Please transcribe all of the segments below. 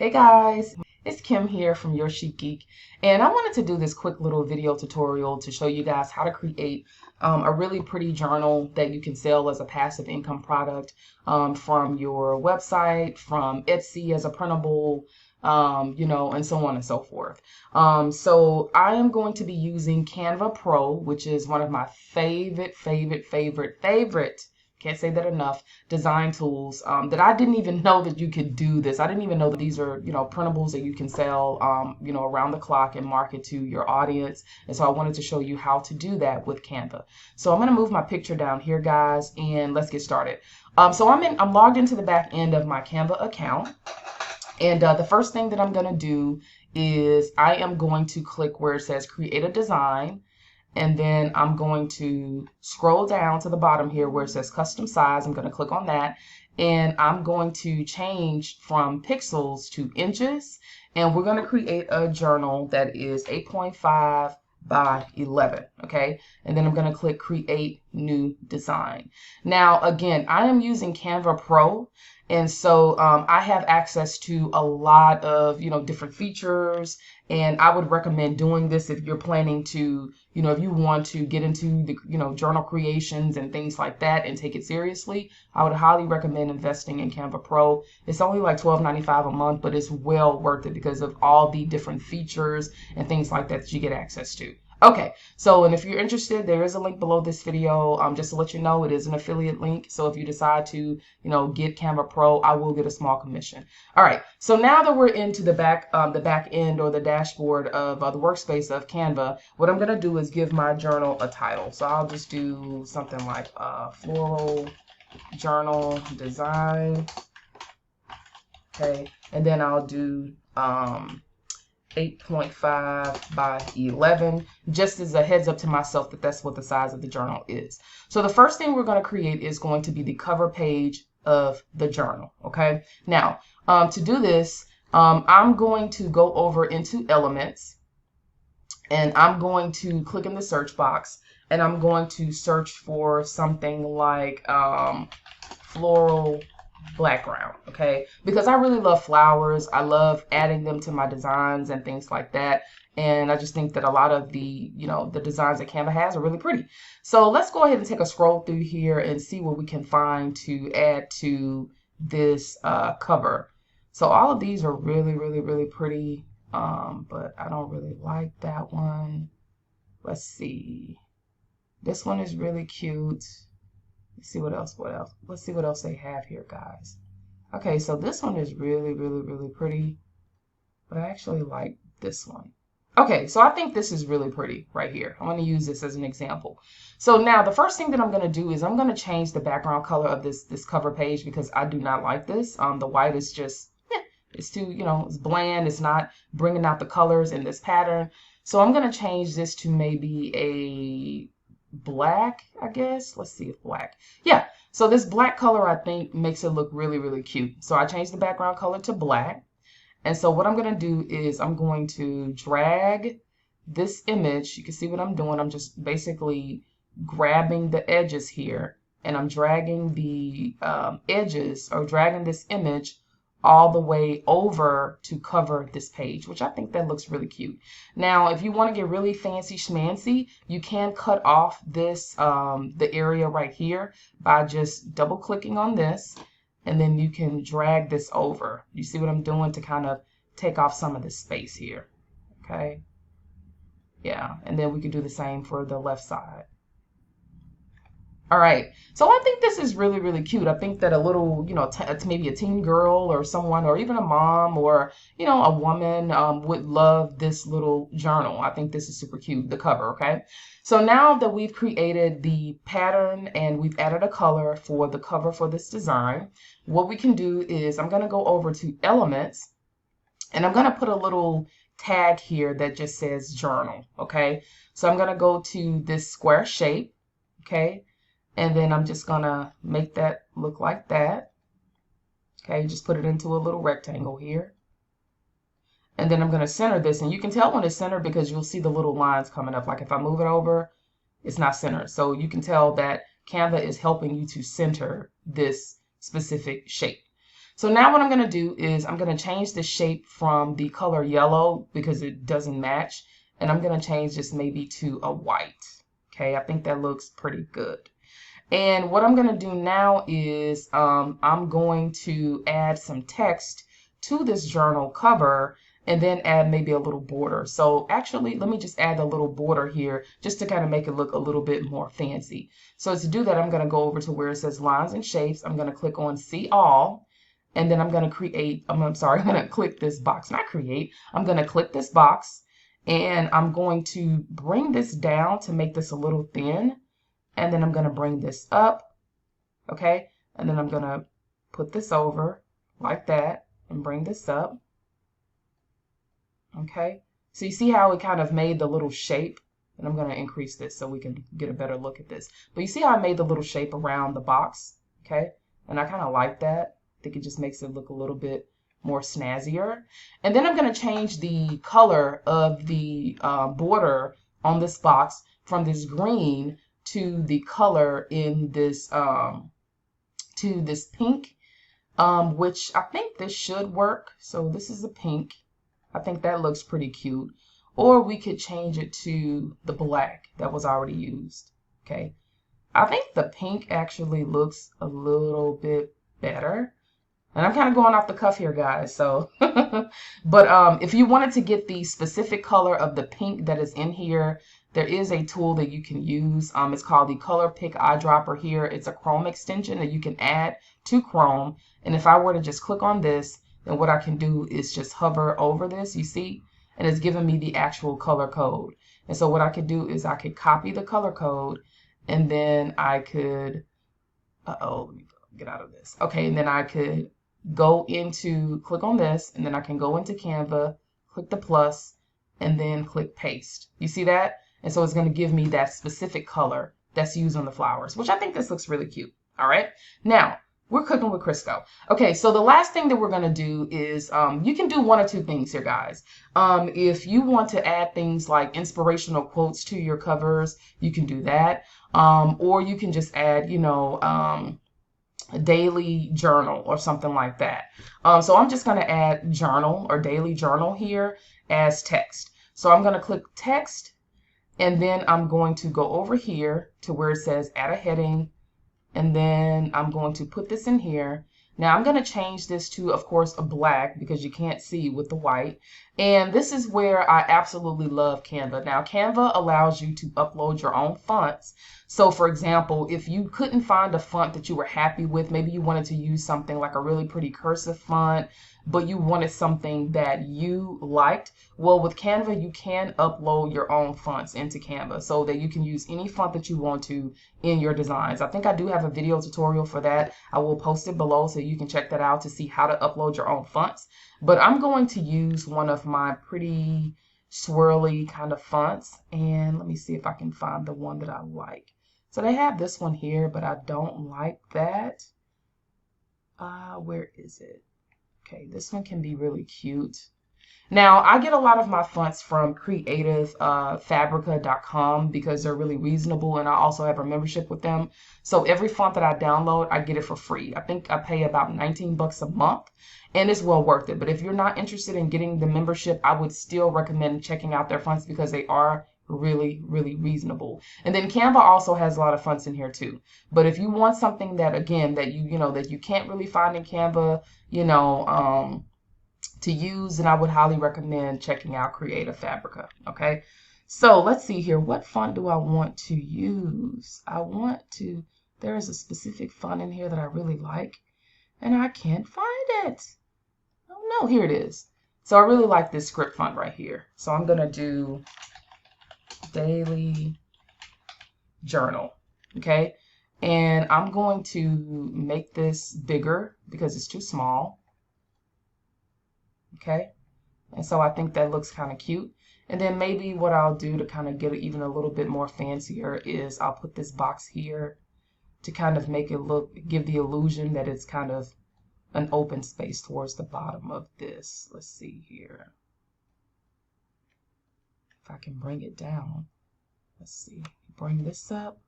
Hey guys, it's Kim here from Your Chic Geek, and I wanted to do this quick little video tutorial to show you guys how to create a really pretty journal that you can sell as a passive income product from your website, from Etsy as a printable, and so on and so forth. So I am going to be using Canva Pro, which is one of my favorite, can't say that enough, design tools that I didn't even know that you could do this. I didn't even know that these are, printables that you can sell, around the clock and market to your audience. And so I wanted to show you how to do that with Canva. So I'm going to move my picture down here, guys, and let's get started. So I'm logged into the back end of my Canva account. And the first thing that I'm going to do is I am going to click where it says create a design. And then I'm going to scroll down to the bottom here where it says custom size. I'm going to click on that. And I'm going to change from pixels to inches. And we're going to create a journal that is 8.5 by 11. Okay. And then I'm going to click create new design. Now, again, I am using Canva Pro. And so I have access to a lot of, different features. And I would recommend doing this if you're planning to, if you want to get into the, journal creations and things like that and take it seriously. I would highly recommend investing in Canva Pro. It's only like $12.95 a month, but it's well worth it because of all the different features and things like that you get access to. Okay, so, and if you're interested, there is a link below this video. Just to let you know, it is an affiliate link. So if you decide to, get Canva Pro, I will get a small commission. All right, so now that we're into the back end or the dashboard of the workspace of Canva, what I'm gonna do is give my journal a title. So I'll just do something like Floral Journal Design. Okay, and then I'll do 8.5 by 11, just as a heads up to myself that that's what the size of the journal is. So the first thing we're going to create is going to be the cover page of the journal. Okay. Now, to do this, I'm going to go over into Elements, and I'm going to click in the search box, and I'm going to search for something like floral background. Okay, because I really love flowers. I love adding them to my designs and things like that, and I just think that a lot of the the designs that Canva has are really pretty. So let's go ahead and take a scroll through here and see what we can find to add to this cover. So all of these are really pretty, but I don't really like that one. Let's see, this one is really cute. Let's see what else. Let's see what else they have here, guys. Okay, so this one is really pretty, but I actually like this one. Okay, so I think this is really pretty right here. I'm going to use this as an example. So now the first thing that I'm going to do is I'm going to change the background color of this cover page because I do not like this. The white is just, it's too, it's bland. It's not bringing out the colors in this pattern. So I'm going to change this to maybe a black, I guess. Let's see if black. Yeah. So this black color, I think, makes it look really cute. So I changed the background color to black. And so what I'm going to do is I'm going to drag this image. You can see what I'm doing. I'm just basically grabbing the edges here, and I'm dragging the edges, or dragging this image all the way over to cover this page, which I think that looks really cute. Now, if you want to get really fancy schmancy, you can cut off this, the area right here by just double clicking on this, and then you can drag this over. You see what I'm doing to kind of take off some of this space here. Okay. Yeah. And then we can do the same for the left side. All right, so I think this is really cute. I think that a little, maybe a teen girl or someone, or even a mom, or, a woman would love this little journal. I think this is super cute, the cover, okay? So now that we've created the pattern and we've added a color for the cover for this design, what we can do is I'm going to go over to Elements, and I'm going to put a little tag here that just says journal, okay? So I'm going to go to this square shape, okay? And then I'm just gonna make that look like that. Okay, just put it into a little rectangle here. And then I'm gonna center this, and you can tell when it's centered because you'll see the little lines coming up. Like if I move it over, it's not centered. So you can tell that Canva is helping you to center this specific shape. So now what I'm going to do is I'm going to change the shape from the color yellow because it doesn't match. And I'm going to change this maybe to a white. Okay, I think that looks pretty good. And what I'm going to do now is I'm going to add some text to this journal cover and then add maybe a little border. So actually, let me just add a little border here just to kind of make it look a little bit more fancy. So to do that, I'm going to go over to where it says lines and shapes. I'm going to click on see all, and then I'm going to create, I'm sorry, I'm going to click this box, not create. I'm going to click this box and I'm going to bring this down to make this a little thin. And then I'm going to bring this up, okay? And then I'm going to put this over like that and bring this up. Okay, so you see how it kind of made the little shape, and I'm going to increase this so we can get a better look at this. But you see how I made the little shape around the box, okay? And I kind of like that. I think it just makes it look a little bit more snazzier. And then I'm going to change the color of the border on this box from this green to the color in this pink, which I think this should work. So this is a pink. I think that looks pretty cute. Or we could change it to the black that was already used. Okay. I think the pink actually looks a little bit better. And I'm kind of going off the cuff here, guys. So, but if you wanted to get the specific color of the pink that is in here, there is a tool that you can use. It's called the Color Pick Eyedropper here. It's a Chrome extension that you can add to Chrome. And if I were to just click on this, then what I can do is just hover over this, you see, and it's giving me the actual color code. And so what I could do is I could copy the color code, and then I could, let me get out of this. Okay, and then I could go into, click on this, and then I can go into Canva, click the plus, and then click paste. You see that? And so it's going to give me that specific color that's used on the flowers, which I think this looks really cute. All right. Now, we're cooking with Crisco. Okay, so the last thing that we're going to do is you can do one or two things here, guys. If you want to add things like inspirational quotes to your covers, you can do that. Or you can just add, you know, a daily journal or something like that. So I'm just going to add journal or daily journal here as text. So I'm going to click text, and then I'm going to go over here to where it says add a heading. And then I'm going to put this in here. Now I'm going to change this to, of course, a black because you can't see with the white. And this is where I absolutely love Canva. Now Canva allows you to upload your own fonts. So for example, if you couldn't find a font that you were happy with, maybe you wanted to use something like a really pretty cursive font, but you wanted something that you liked. Well, with Canva, you can upload your own fonts into Canva so that you can use any font that you want to in your designs. I think I do have a video tutorial for that. I will post it below so you can check that out to see how to upload your own fonts. But I'm going to use one of my pretty swirly kind of fonts. And let me see if I can find the one that I like. So they have this one here, but I don't like that. Where is it? Okay, this one can be really cute. Now, I get a lot of my fonts from creativefabrica.com because they're really reasonable, and I also have a membership with them. So every font that I download, I get it for free. I think I pay about 19 bucks a month, and it's well worth it. But if you're not interested in getting the membership, I would still recommend checking out their fonts because they are really, really reasonable. And then Canva also has a lot of fonts in here too. But if you want something that, again, that that you can't really find in Canva, to use, and I would highly recommend checking out Creative Fabrica. Okay, so let's see here. What font do I want to use? There is a specific font in here that I really like, and I can't find it. Oh no, here it is. So I really like this script font right here. So I'm gonna do daily journal. Okay, and I'm going to make this bigger because it's too small. Okay, and so I think that looks kind of cute. And then maybe what I'll do to kind of get it even a little bit more fancier is I'll put this box here to kind of make it give the illusion that it's kind of an open space towards the bottom of this. Let's see here. If I can bring it down. Let's see, bring this up.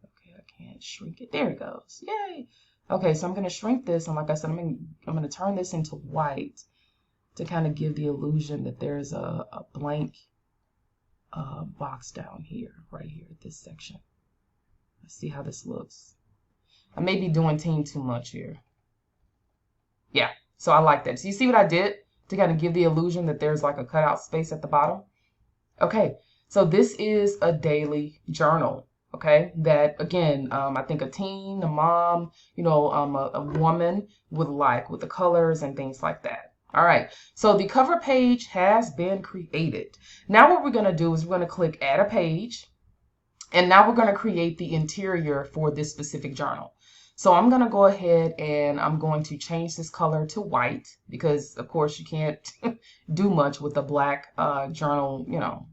Okay, I can't can't shrink it. There it goes. Yay. Okay, so I'm going to shrink this, and like I said, I'm going to turn this into white to kind of give the illusion that there's a blank box down here, right here at this section. Let's see how this looks. I may be doing team too much here. Yeah, so I like that. So you see what I did to kind of give the illusion that there's like a cutout space at the bottom? Okay, so this is a daily journal, okay, that again, I think a teen, a mom, you know, a woman would like, with the colors and things like that. All right, so the cover page has been created. Now what we're going to do is we're going to click add a page, and now we're going to create the interior for this specific journal. So I'm going to go ahead and I'm going to change this color to white because, of course, you can't do much with a black journal. You know,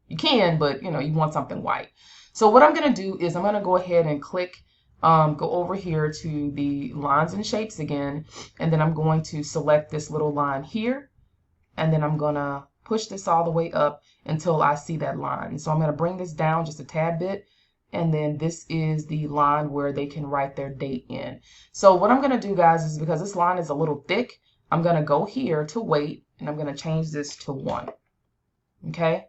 you can, but, you know, you want something white. So what I'm going to do is I'm going to go ahead and click, go over here to the lines and shapes again, and then I'm going to select this little line here, and then I'm going to push this all the way up until I see that line. So I'm going to bring this down just a tad bit. And then this is the line where they can write their date in. So what I'm going to do, guys, is because this line is a little thick, I'm going to go here to weight, and I'm going to change this to 1. Okay?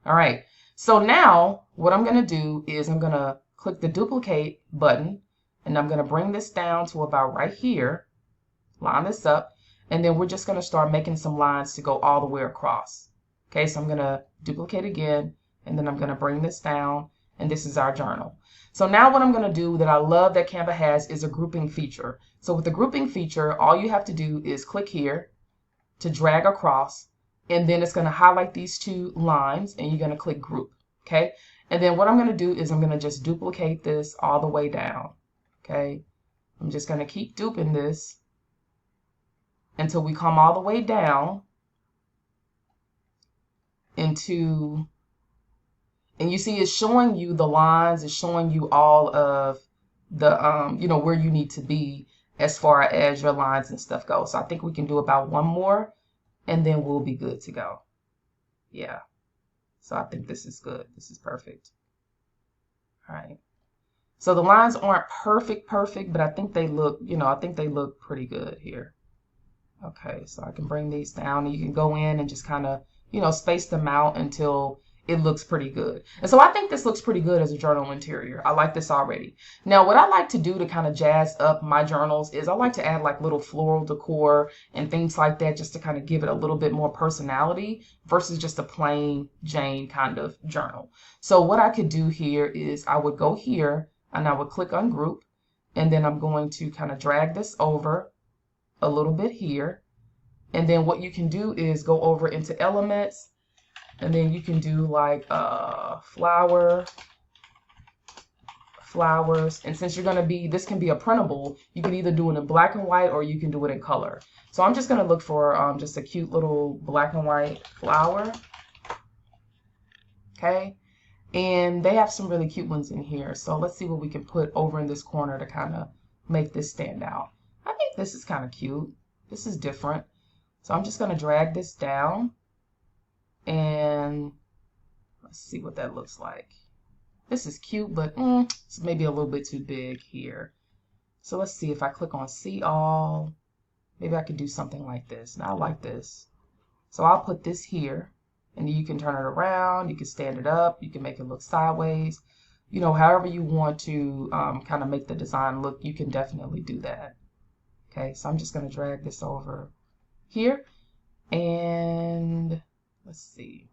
All right. So now what I'm going to do is I'm going to click the duplicate button, and I'm going to bring this down to about right here, line this up, and then we're just going to start making some lines to go all the way across. Okay, so I'm going to duplicate again, and then I'm going to bring this down, and this is our journal. So now what I'm going to do that I love that Canva has is a grouping feature. So with the grouping feature, all you have to do is click here to drag across, and then it's going to highlight these two lines, and you're going to click group. Okay, and then what I'm going to do is I'm going to just duplicate this all the way down. Okay, I'm just going to keep duping this until we come all the way down into, and you see it's showing you the lines, it's showing you all of the, you know, where you need to be as far as your lines and stuff go. So I think we can do about one more, and then we'll be good to go. Yeah. So I think this is good. This is perfect. All right. So the lines aren't perfect, but I think they look, you know, I think they look pretty good here. Okay, so I can bring these down, and you can go in and just kind of, you know, space them out until it looks pretty good. And so I think this looks pretty good as a journal interior. I like this already. Now, what I like to do to kind of jazz up my journals is I like to add like little floral decor and things like that, just to kind of give it a little bit more personality versus just a plain Jane kind of journal. So what I could do here is I would go here and I would click on group, and then I'm going to kind of drag this over a little bit here. And then what you can do is go over into elements, and then you can do like flowers. And since you're going to be, this can be a printable, you can either do it in black and white or you can do it in color. So I'm just going to look for just a cute little black and white flower. Okay. And they have some really cute ones in here. So let's see what we can put over in this corner to kind of make this stand out. I think this is kind of cute. This is different. So I'm just going to drag this down, and let's see what that looks like. This is cute, but it's maybe a little bit too big here. So let's see if I click on see all, maybe I could do something like this. Now I like this. So I'll put this here, and you can turn it around, you can stand it up, you can make it look sideways. You know, however you want to kind of make the design look, you can definitely do that. Okay, so I'm just going to drag this over here, and let's see.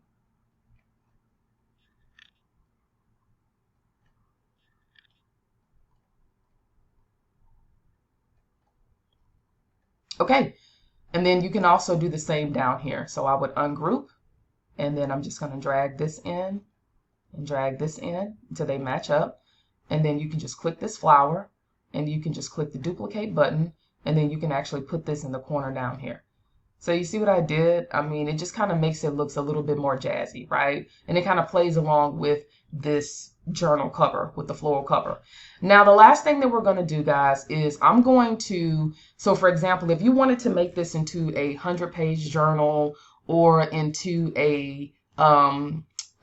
Okay, and then you can also do the same down here. So I would ungroup, and then I'm just going to drag this in and drag this in until they match up. And then you can just click this flower, and you can just click the duplicate button, and then you can actually put this in the corner down here. So you see what I did? I mean, it just kind of makes it look a little bit more jazzy, right? And it kind of plays along with this journal cover, with the floral cover. Now, the last thing that we're going to do, guys, is I'm going to, so for example, if you wanted to make this into a 100-page journal or into a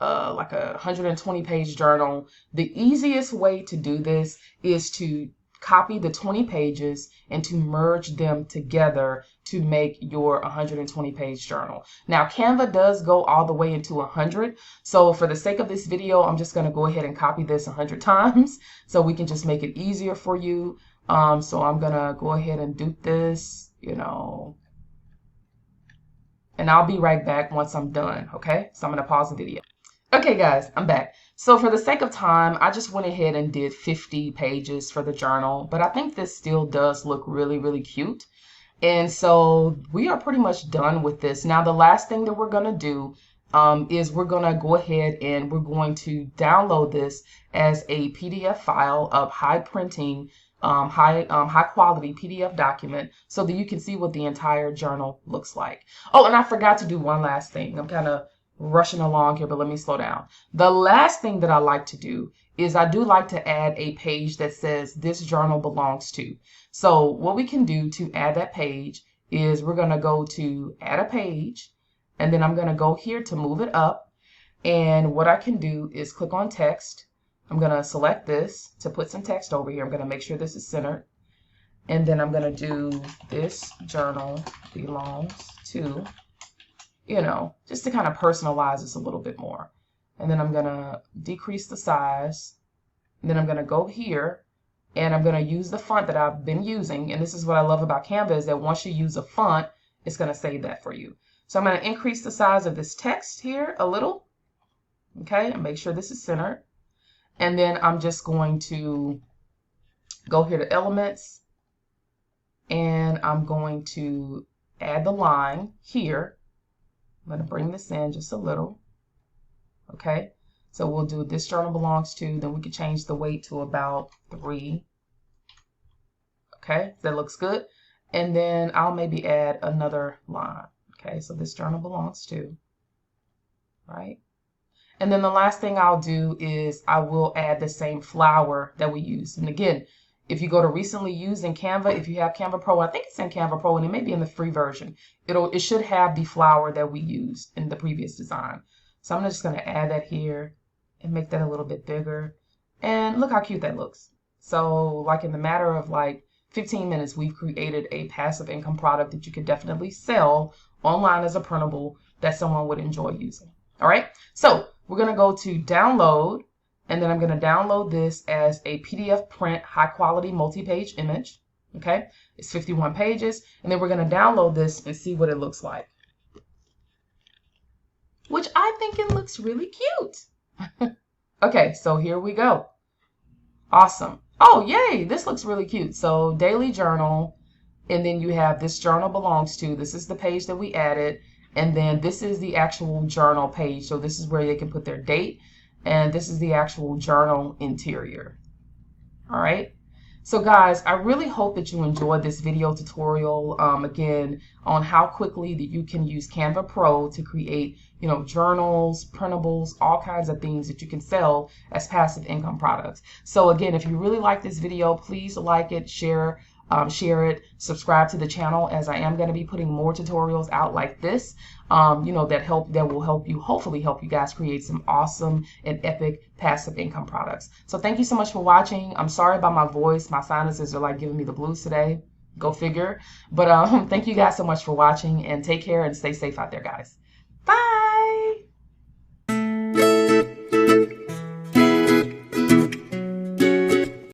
like a 120-page journal, the easiest way to do this is to copy the 20 pages and to merge them together to make your 120-page journal. Now, Canva does go all the way into 100. So for the sake of this video, I'm just going to go ahead and copy this 100 times so we can just make it easier for you. So I'm going to go ahead and do this, you know, and I'll be right back once I'm done. Okay, so I'm going to pause the video. Okay, guys, I'm back. So for the sake of time, I just went ahead and did 50 pages for the journal, but I think this still does look really, really cute. And so we are pretty much done with this. Now, the last thing that we're going to do is we're going to go ahead and we're going to download this as a PDF file of high printing, high quality PDF document so that you can see what the entire journal looks like. Oh, and I forgot to do one last thing. I'm kind of rushing along here, but let me slow down. The last thing that I like to do is I do like to add a page that says this journal belongs to. So what we can do to add that page is we're going to go to add a page, and then I'm going to go here to move it up. And what I can do is click on text. I'm going to select this to put some text over here. I'm going to make sure this is centered. And then I'm going to do this journal belongs to, you know, just to kind of personalize this a little bit more. And then I'm going to decrease the size. And then I'm going to go here and I'm going to use the font that I've been using. And this is what I love about Canva is that once you use a font, it's going to save that for you. So I'm going to increase the size of this text here a little. Okay, and make sure this is centered. And then I'm just going to go here to elements and I'm going to add the line here. I'm going to bring this in just a little. Okay, so we'll do this journal belongs to, then we can change the weight to about 3. Okay, that looks good. And then I'll maybe add another line. Okay, so this journal belongs to, right? And then the last thing I'll do is I will add the same flower that we used. And again, if you go to recently used in Canva, if you have Canva Pro, I think it's in Canva Pro and it may be in the free version. It should have the flower that we used in the previous design. So I'm just going to add that here and make that a little bit bigger. And look how cute that looks. So like in the matter of like 15 minutes, we've created a passive income product that you could definitely sell online as a printable that someone would enjoy using. All right. So we're going to go to download, and then I'm going to download this as a PDF print, high quality multi-page image. Okay. It's 51 pages. And then we're going to download this and see what it looks like, which I think it looks really cute. Okay. So here we go. Awesome. Oh, yay. This looks really cute. So daily journal. And then you have this journal belongs to. This is the page that we added. And then this is the actual journal page. So this is where they can put their date. And this is the actual journal interior. All right. So guys, I really hope that you enjoyed this video tutorial, again, on how quickly that you can use Canva Pro to create, you know, journals, printables, all kinds of things that you can sell as passive income products. So again, if you really like this video, please like it, share it, subscribe to the channel, as I am going to be putting more tutorials out like this, you know, that will help you, hopefully help you guys create some awesome and epic passive income products. So thank you so much for watching. I'm sorry about my voice. My sinuses are like giving me the blues today. Go figure. But thank you guys so much for watching, and take care and stay safe out there, guys. Bye.